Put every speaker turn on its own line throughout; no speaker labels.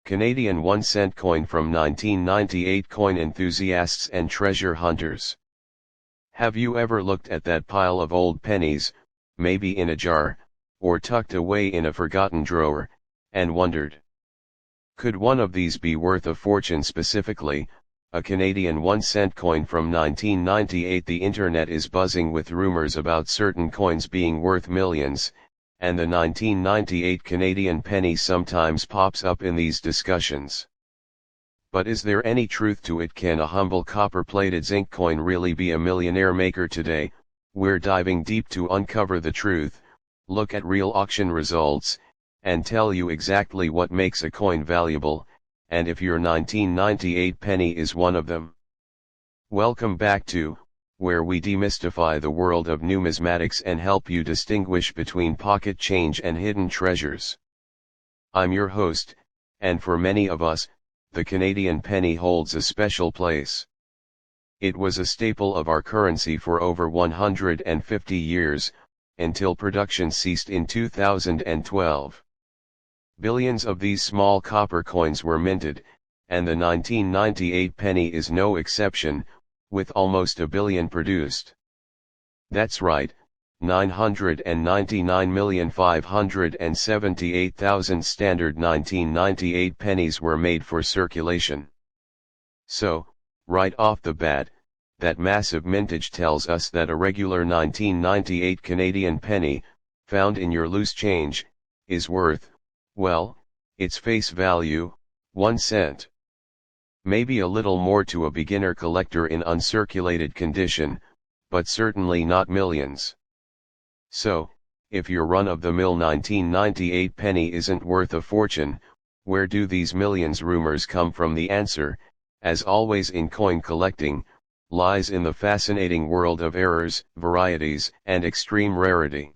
Canadian 1-cent coin from 1998. Coin enthusiasts and treasure hunters. Have you ever looked at that pile of old pennies, maybe in a jar, or tucked away in a forgotten drawer, and wondered, could one of these be worth a fortune? Specifically, a Canadian 1-cent coin from 1998. The internet is buzzing with rumors about certain coins being worth millions, and the 1998 Canadian penny sometimes pops up in these discussions. But is there any truth to it? Can a humble copper-plated zinc coin really be a millionaire maker today? We're diving deep to uncover the truth, look at real auction results, and tell you exactly what makes a coin valuable, and if your 1998 penny is one of them. Welcome back to, where we demystify the world of numismatics and help you distinguish between pocket change and hidden treasures. I'm your host, and for many of us, the Canadian penny holds a special place. It was a staple of our currency for over 150 years, until production ceased in 2012. Billions of these small copper coins were minted, and the 1998 penny is no exception, with almost a billion produced. That's right, 999,578,000 standard 1998 pennies were made for circulation. So, right off the bat, that massive mintage tells us that a regular 1998 Canadian penny, found in your loose change, is worth, well, its face value, 1 cent. Maybe a little more to a beginner collector in uncirculated condition, but certainly not millions. So, if your run-of-the-mill 1998 penny isn't worth a fortune, where do these millions rumors come from? The answer, as always in coin collecting, lies in the fascinating world of errors, varieties, and extreme rarity.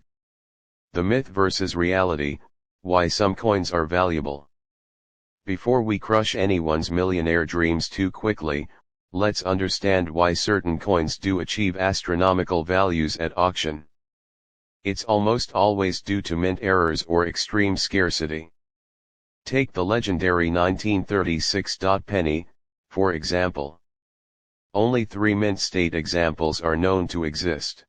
The myth versus reality, why some coins are valuable. Before we crush anyone's millionaire dreams too quickly, let's understand why certain coins do achieve astronomical values at auction. It's almost always due to mint errors or extreme scarcity. Take the legendary 1936 penny, for example. Only 3 mint state examples are known to exist.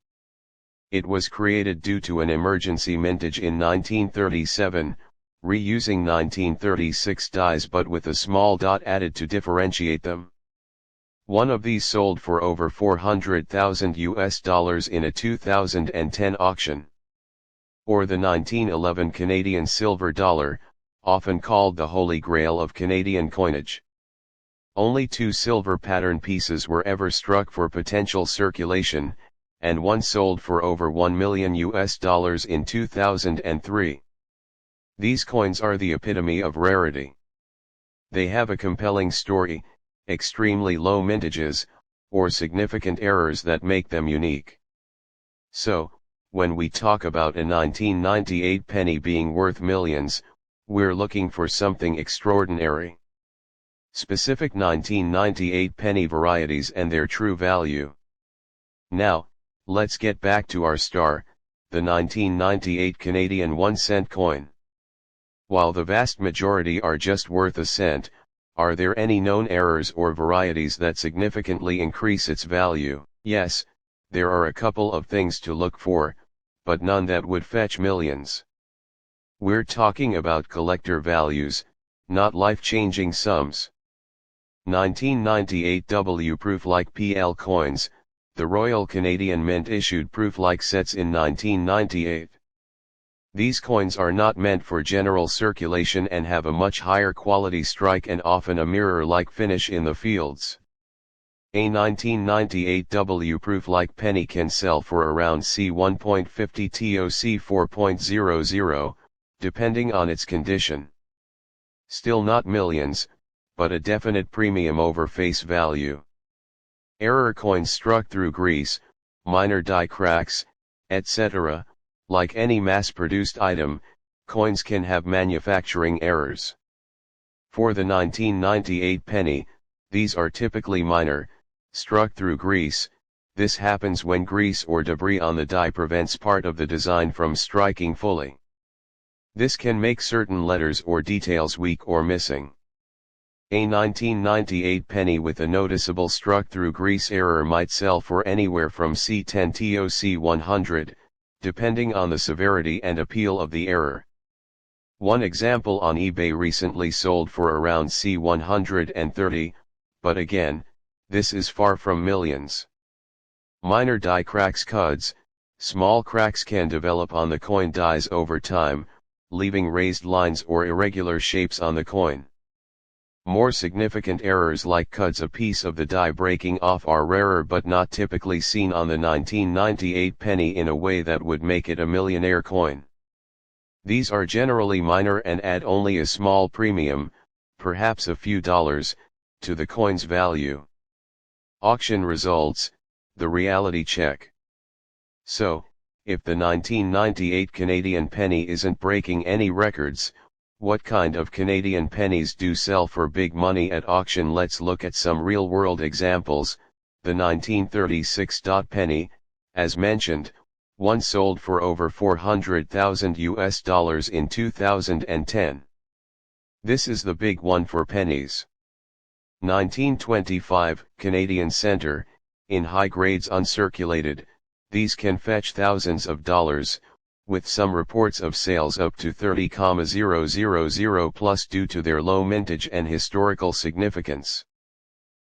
It was created due to an emergency mintage in 1937, reusing 1936 dies but with a small dot added to differentiate them. One of these sold for over $400,000 in a 2010 auction. Or the 1911 Canadian silver dollar, often called the Holy Grail of Canadian coinage. Only 2 silver pattern pieces were ever struck for potential circulation, and one sold for over $1 million in 2003. These coins are the epitome of rarity. They have a compelling story, extremely low mintages, or significant errors that make them unique. So, when we talk about a 1998 penny being worth millions, we're looking for something extraordinary. Specific 1998 penny varieties and their true value. Now, let's get back to our star, the 1998 Canadian 1-cent coin. While the vast majority are just worth a cent, are there any known errors or varieties that significantly increase its value? Yes, there are a couple of things to look for, but none that would fetch millions. We're talking about collector values, not life-changing sums. 1998 W proof-like PL coins, the Royal Canadian Mint issued proof-like sets in 1998. These coins are not meant for general circulation and have a much higher quality strike and often a mirror-like finish in the fields. A 1998 W proof-like penny can sell for around C1.50 to C4.00, depending on its condition. Still not millions, but a definite premium over face value. Error coins struck through grease, minor die cracks, etc. Like any mass-produced item, coins can have manufacturing errors. For the 1998 penny, these are typically minor, struck through grease. This happens when grease or debris on the die prevents part of the design from striking fully. This can make certain letters or details weak or missing. A 1998 penny with a noticeable struck-through grease error might sell for anywhere from C10 to C100, depending on the severity and appeal of the error. One example on eBay recently sold for around C130, but again, this is far from millions. Minor die cracks cuds. Small cracks can develop on the coin dies over time, leaving raised lines or irregular shapes on the coin. More significant errors like cuds, a piece of the die breaking off, are rarer but not typically seen on the 1998 penny in a way that would make it a millionaire coin. These are generally minor and add only a small premium, perhaps a few dollars, to the coin's value. Auction results, the reality check. So, if the 1998 Canadian penny isn't breaking any records, what kind of Canadian pennies do sell for big money at auction? Let's look at some real-world examples. The 1936 penny, as mentioned, once sold for over $400,000 in 2010. This is the big one for pennies. 1925 Canadian Centre, in high grades uncirculated, these can fetch thousands of dollars, with some reports of sales up to 30,000 plus due to their low mintage and historical significance.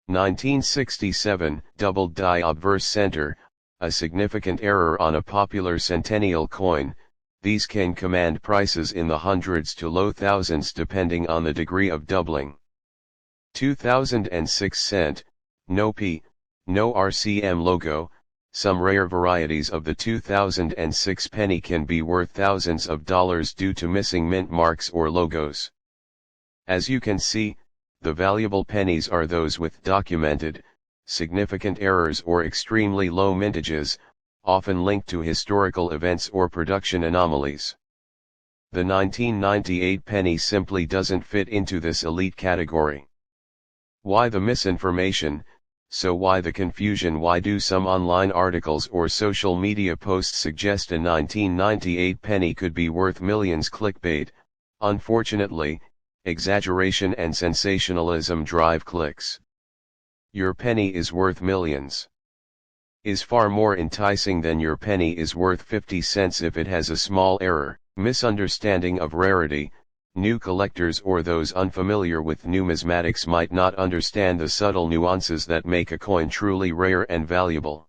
1967 doubled die obverse center, a significant error on a popular Centennial coin. These can command prices in the hundreds to low thousands depending on the degree of doubling. 2006 cent, no P, no RCM logo. Some rare varieties of the 2006 penny can be worth thousands of dollars due to missing mint marks or logos. As you can see, the valuable pennies are those with documented, significant errors or extremely low mintages, often linked to historical events or production anomalies. The 1998 penny simply doesn't fit into this elite category. Why the misinformation? So why the confusion? Why do some online articles or social media posts suggest a 1998 penny could be worth millions? Clickbait. Unfortunately, exaggeration and sensationalism drive clicks. Your penny is worth millions is far more enticing than your penny is worth 50 cents if it has a small error. Misunderstanding of rarity. New collectors or those unfamiliar with numismatics might not understand the subtle nuances that make a coin truly rare and valuable.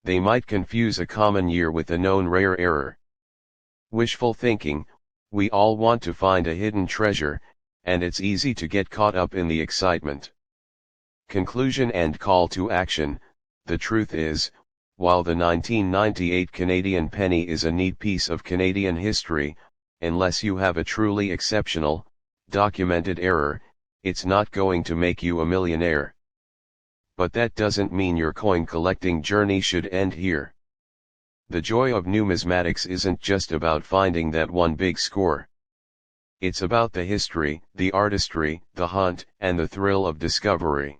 They might confuse a common year with a known rare error. Wishful thinking. We all want to find a hidden treasure, and it's easy to get caught up in the excitement. Conclusion and call to action. The truth is, while the 1998 Canadian penny is a neat piece of Canadian history, unless you have a truly exceptional, documented error, it's not going to make you a millionaire. But that doesn't mean your coin collecting journey should end here. The joy of numismatics isn't just about finding that one big score. It's about the history, the artistry, the hunt, and the thrill of discovery.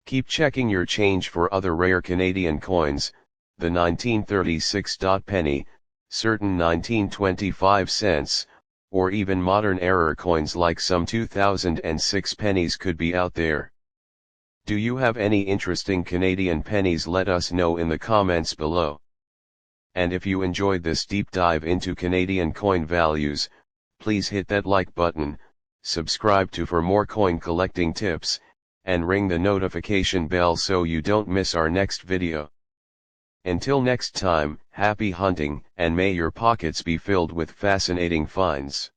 Keep checking your change for other rare Canadian coins. The 1936 penny, certain 1925 cents, or even modern error coins like some 2006 pennies could be out there. Do you have any interesting Canadian pennies? Let us know in the comments below. And if you enjoyed this deep dive into Canadian coin values, please hit that like button, subscribe for more coin collecting tips, and ring the notification bell so you don't miss our next video. Until next time, happy hunting, and may your pockets be filled with fascinating finds.